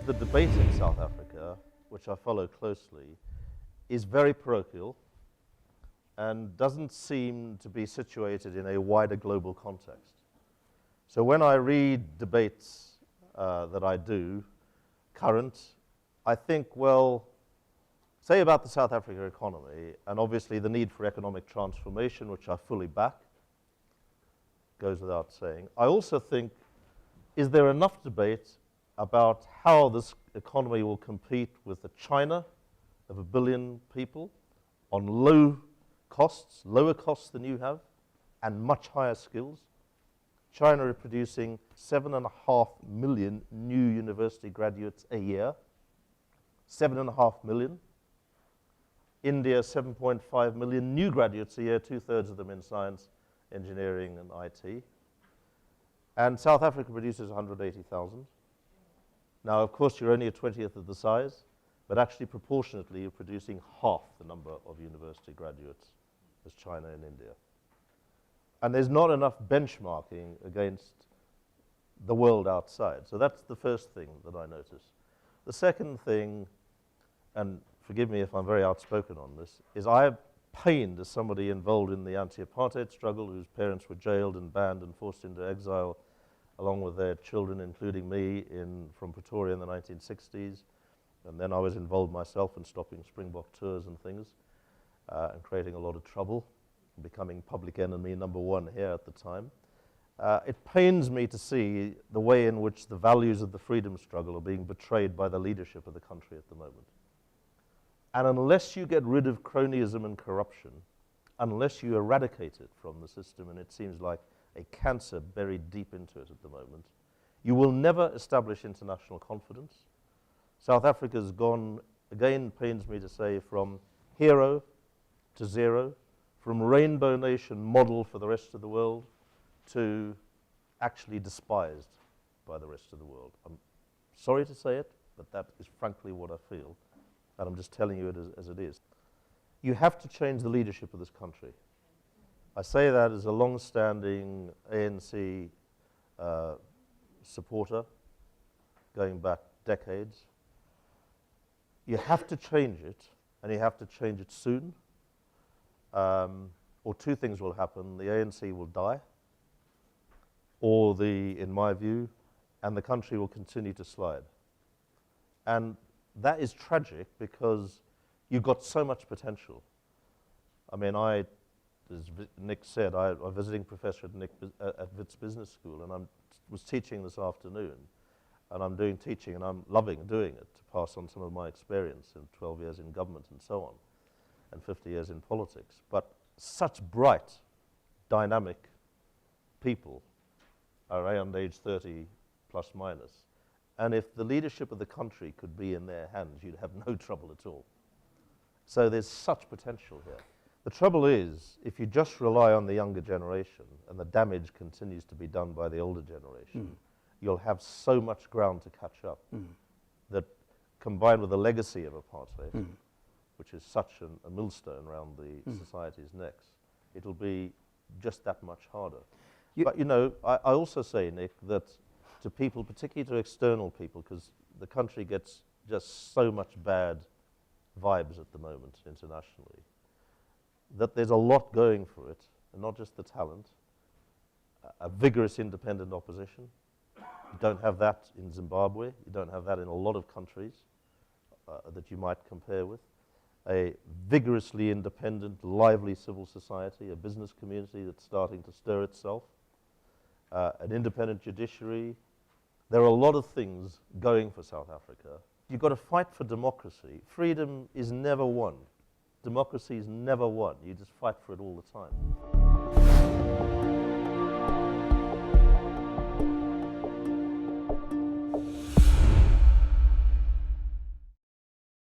the debate in South Africa, which I follow closely, is very parochial and doesn't seem to be situated in a wider global context. So when I read debates that I do, current, I think, well, say about the South Africa economy, and obviously the need for economic transformation, which I fully back, goes without saying. I also think, is there enough debate about how this economy will compete with the China of 1 billion people on low costs, lower costs than you have, and much higher skills? China is producing 7.5 million new university graduates a year. 7.5 million. India, 7.5 million new graduates a year, 2/3 of them in science, engineering, and IT. And South Africa produces 180,000. Now, of course, you're only a 20th of the size, but actually proportionately you're producing half the number of university graduates as China and India. And there's not enough benchmarking against the world outside. So that's the first thing that I notice. The second thing, and forgive me if I'm very outspoken on this, is I have pained as somebody involved in the anti-apartheid struggle, whose parents were jailed and banned and forced into exile, along with their children, including me, from Pretoria in the 1960s. And then I was involved myself in stopping Springbok tours and things, and creating a lot of trouble, becoming public enemy #1 here at the time. It pains me to see the way in which the values of the freedom struggle are being betrayed by the leadership of the country at the moment. And unless you get rid of cronyism and corruption, unless you eradicate it from the system, and it seems like a cancer buried deep into it at the moment, you will never establish international confidence. South Africa's gone, again, pains me to say, from hero to zero, from rainbow nation model for the rest of the world to actually despised by the rest of the world. I'm sorry to say it, but that is frankly what I feel, and I'm just telling you it as it is. You have to change the leadership of this country. I say that as a long-standing ANC supporter, going back decades. You have to change it, and you have to change it soon, or two things will happen. The ANC will die, or in my view, and the country will continue to slide. And that is tragic because you've got so much potential. I mean, as Nick said, I'm a visiting professor at Wits Business School, and I was teaching this afternoon, and I'm doing teaching, and I'm loving doing it to pass on some of my experience in 12 years in government and so on, and 50 years in politics. But such bright, dynamic people are around age 30 plus minus, and if the leadership of the country could be in their hands, you'd have no trouble at all. So there's such potential here. The trouble is, if you just rely on the younger generation and the damage continues to be done by the older generation, you'll have so much ground to catch up that, combined with the legacy of apartheid, which is such a millstone around the society's necks, it'll be just that much harder. But, you know, I also say, Nick, that to people, particularly to external people, because the country gets just so much bad vibes at the moment internationally, that there's a lot going for it, and not just the talent, a vigorous independent opposition. You don't have that in Zimbabwe. You don't have that in a lot of countries that you might compare with. A vigorously independent, lively civil society, a business community that's starting to stir itself, an independent judiciary. There are a lot of things going for South Africa. You've got to fight for democracy. Freedom is never won. Democracy is never won. You just fight for it all the time.